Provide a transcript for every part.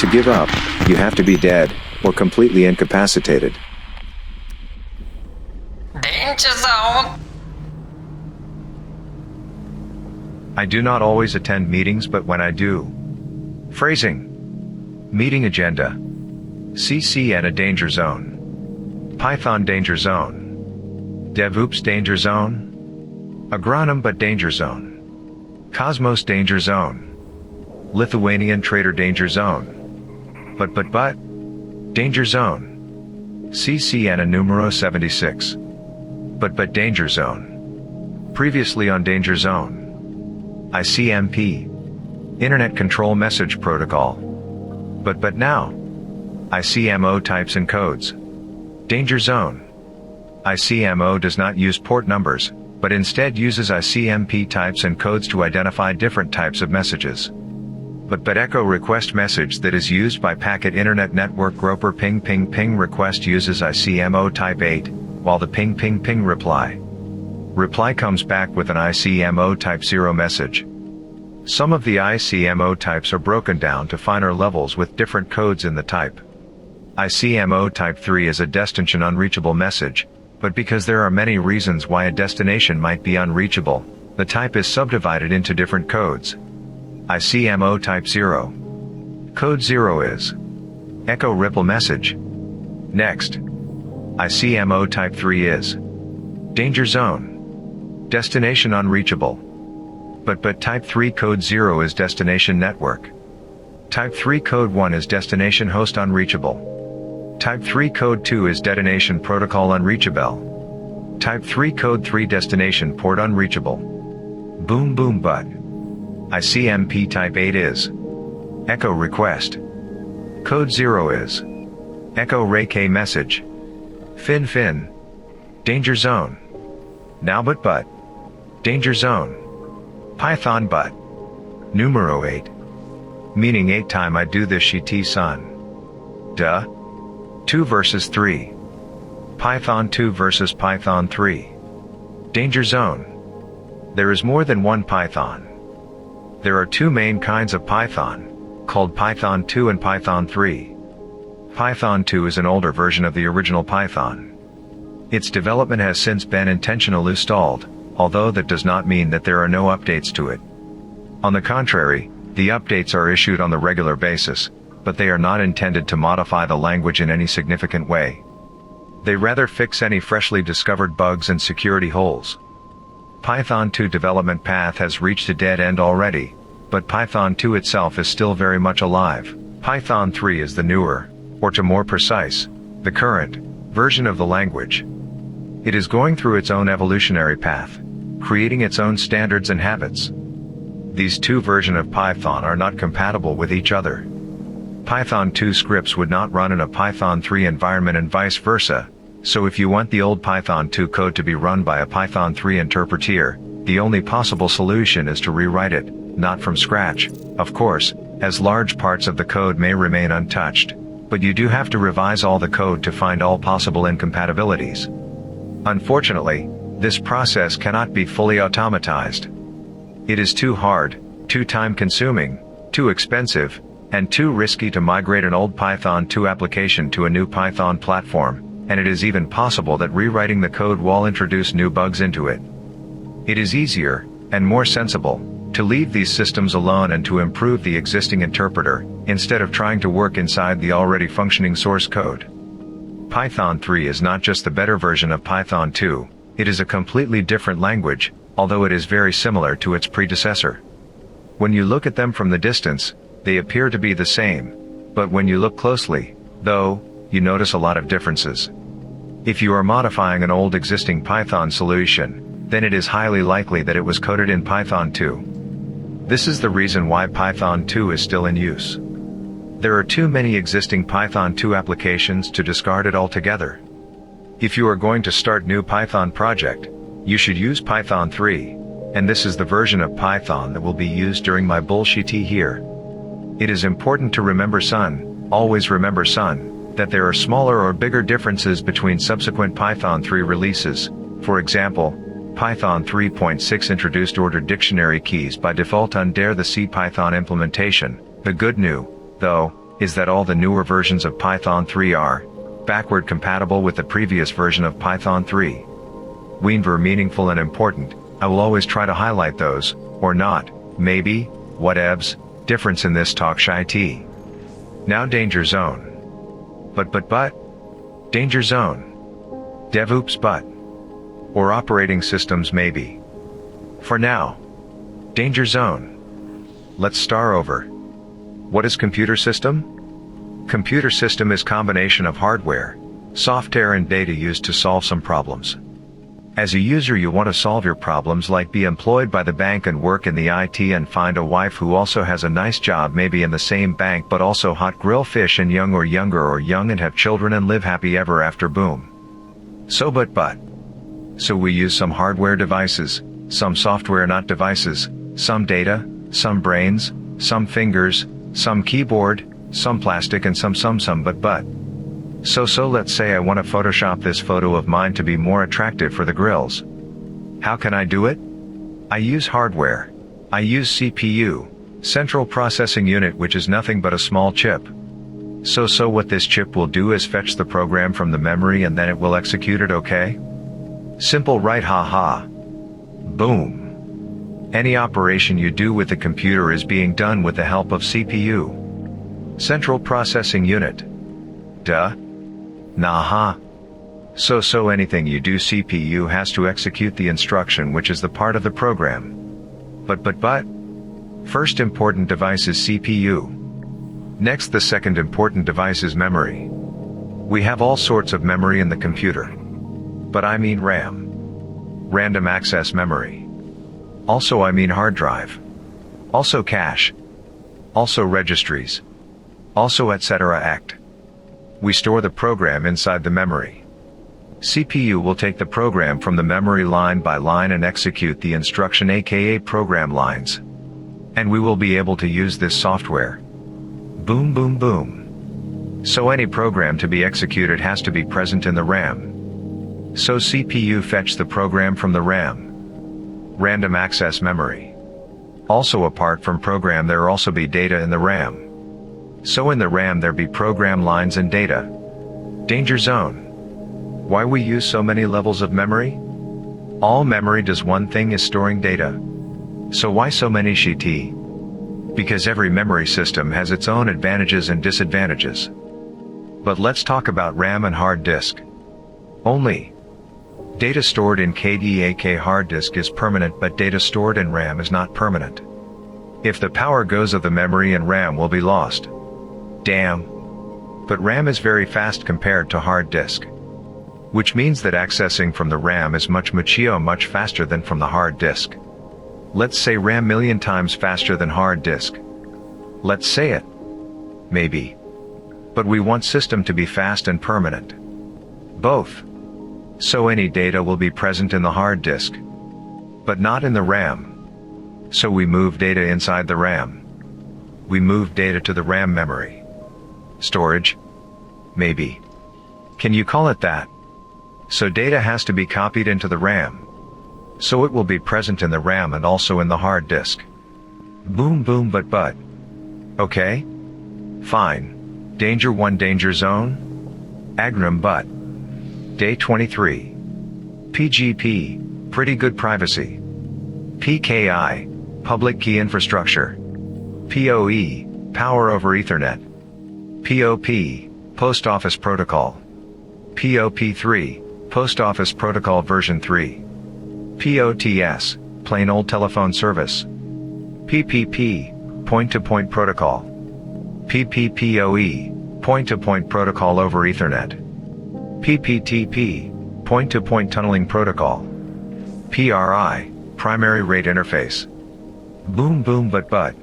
To give up, you have to be dead, or completely incapacitated. Danger zone! I do not always attend meetings, but when I do. Phrasing. Meeting agenda. ccna danger zone. Python danger zone. Devops danger zone. Agronom but danger zone. Cosmos danger zone. Lithuanian trader danger zone. But. Danger zone. ccna numero 76. But danger zone. Previously on danger zone. ICMP. Internet Control Message Protocol. But now. ICMO types and codes. Danger zone. ICMO does not use port numbers, but instead uses ICMP types and codes to identify different types of messages. But echo request message that is used by packet internet network groper ping request uses ICMO type 8, while the ping reply comes back with an ICMO type 0 message. Some of the ICMO types are broken down to finer levels with different codes in the type. ICMO type 3 is a destination unreachable message, but because there are many reasons why a destination might be unreachable, the type is subdivided into different codes. ICMO type 0. Code 0 is echo ripple message. Next. ICMO type 3 is danger zone. Destination unreachable. But type 3 code 0 is destination network. Type 3 code 1 is destination host unreachable. Type 3 code 2 is destination protocol unreachable. Type 3 code 3 destination port unreachable. Boom but. ICMP type 8 is echo request. Code 0 is echo ray K message. Fin. Danger zone. Now but. Danger zone. Python but. Numero 8. Meaning 8 time I do this shit son. Duh. 2 versus 3. Python 2 versus Python 3. Danger zone. There is more than one Python. There are two main kinds of Python, called Python 2 and Python 3. Python 2 is an older version of the original Python. Its development has since been intentionally stalled, although that does not mean that there are no updates to it. On the contrary, the updates are issued on the regular basis, but they are not intended to modify the language in any significant way. They rather fix any freshly discovered bugs and security holes. Python 2 development path has reached a dead end already, but Python 2 itself is still very much alive. Python 3 is the newer, or to more precise, the current, version of the language. It is going through its own evolutionary path, creating its own standards and habits. These two versions of Python are not compatible with each other. Python 2 scripts would not run in a Python 3 environment and vice versa, so if you want the old Python 2 code to be run by a Python 3 interpreter, the only possible solution is to rewrite it, not from scratch, of course, as large parts of the code may remain untouched, but you do have to revise all the code to find all possible incompatibilities. Unfortunately, this process cannot be fully automatized. It is too hard, too time-consuming, too expensive, and too risky to migrate an old Python 2 application to a new Python platform, and it is even possible that rewriting the code will introduce new bugs into it. It is easier, and more sensible, to leave these systems alone and to improve the existing interpreter, instead of trying to work inside the already functioning source code. Python 3 is not just the better version of Python 2, it is a completely different language, although it is very similar to its predecessor. When you look at them from the distance, they appear to be the same, but when you look closely, though, you notice a lot of differences. If you are modifying an old existing Python solution, then it is highly likely that it was coded in Python 2. This is the reason why Python 2 is still in use. There are too many existing Python 2 applications to discard it altogether. If you are going to start new Python project, you should use Python 3, and this is the version of Python that will be used during my bullshitty here. It is important to remember always remember that there are smaller or bigger differences between subsequent Python 3 releases. For example, Python 3.6 introduced ordered dictionary keys by default under the CPython implementation. The good news, though, is that all the newer versions of Python 3 are backward compatible with the previous version of Python 3. Whenever meaningful and important, I will always try to highlight those, or not, maybe, whatevs, difference in this talk shy t. Now danger zone. But, danger zone. Devops but. Or operating systems maybe. For now. Danger zone. Let's start over. What is computer system? Computer system is combination of hardware, software and data used to solve some problems. As a user you want to solve your problems like be employed by the bank and work in the IT and find a wife who also has a nice job maybe in the same bank but also hot grill fish and young or younger or young and have children and live happy ever after boom. So but. So we use some hardware devices, some software not devices, some data, some brains, some fingers, some keyboard, some plastic and some but. So let's say I want to Photoshop this photo of mine to be more attractive for the grills. How can I do it? I use hardware. I use CPU, central processing unit, which is nothing but a small chip. So what this chip will do is fetch the program from the memory and then it will execute it, okay? Simple, right? Haha. Boom. Any operation you do with the computer is being done with the help of CPU. Central processing unit. Duh. Nah. So anything you do CPU has to execute the instruction which is the part of the program. But. First important device is CPU. Next the second important device is memory. We have all sorts of memory in the computer. But I mean RAM. Random access memory. Also I mean hard drive. Also cache. Also registries. Also etc. act. We store the program inside the memory. CPU will take the program from the memory line by line and execute the instruction aka program lines. And we will be able to use this software. Boom. So any program to be executed has to be present in the RAM. So CPU fetch the program from the RAM. Random access memory. Also apart from program there also be data in the RAM. So in the RAM there be program lines and data. Danger zone. Why we use so many levels of memory? All memory does one thing is storing data. So why so many shit? Because every memory system has its own advantages and disadvantages. But let's talk about RAM and hard disk. Only. Data stored in KDAK hard disk is permanent but data stored in RAM is not permanent. If the power goes of the memory and RAM will be lost. Damn. But RAM is very fast compared to hard disk. Which means that accessing from the RAM is much faster than from the hard disk. Let's say RAM million times faster than hard disk. Let's say it. Maybe. But we want system to be fast and permanent. Both. So any data will be present in the hard disk. But not in the RAM. So we move data inside the RAM. We move data to the RAM memory. Storage? Maybe. Can you call it that? So data has to be copied into the RAM. So it will be present in the RAM and also in the hard disk. Boom, but. Okay? Fine. Danger 1 danger zone? Agrum but. Day 23. PGP, pretty good privacy. PKI, public key infrastructure. PoE, power over Ethernet. POP, post office protocol. POP3, post office protocol version 3. POTS, plain old telephone service. PPP, point-to-point protocol. PPPoE, point-to-point protocol over Ethernet. PPTP, point-to-point tunneling protocol. PRI, primary rate interface. Boom, but.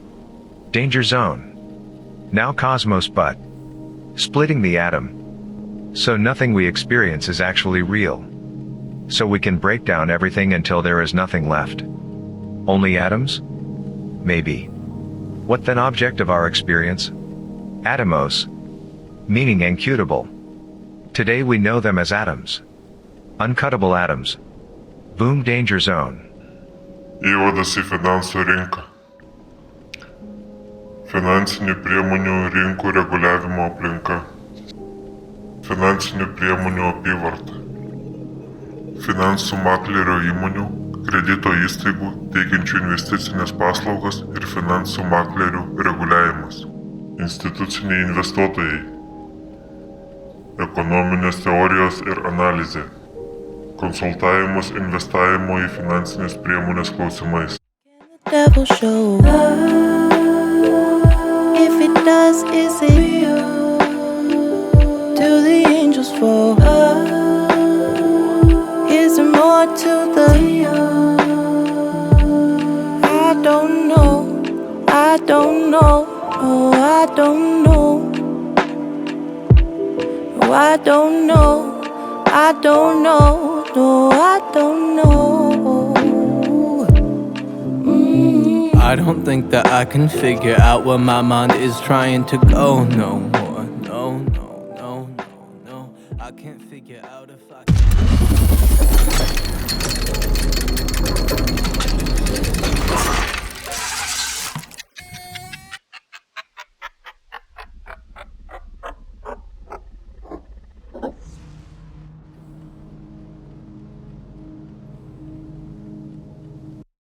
Danger zone. Now Cosmos but. Splitting the atom. So nothing we experience is actually real. So we can break down everything until there is nothing left. Only atoms? Maybe. What then object of our experience? Atomos. Meaning incutable. Today we know them as atoms. Uncuttable atoms. Boom danger zone. Io da si финансова ринка. Finansinių priemonių rinkų reguliavimo aplinka. Finansinių priemonių apyvarta. Finansų maklerio įmonių, kredito įstaigų teikiančių investicinės paslaugas ir finansų maklerių reguliavimas. Instituciniai investuotojai. Ekonominės teorijos ir analizė. Konsultavimas investavimo į finansinės priemonės klausimais. Devil show up. If it does, is it real? Do the angels fall? Is there more to the deal? I don't know. I don't know. Oh, I don't know. No, I don't know. I don't know. No, I don't know. I don't think that I can figure out where my mind is trying to go, no.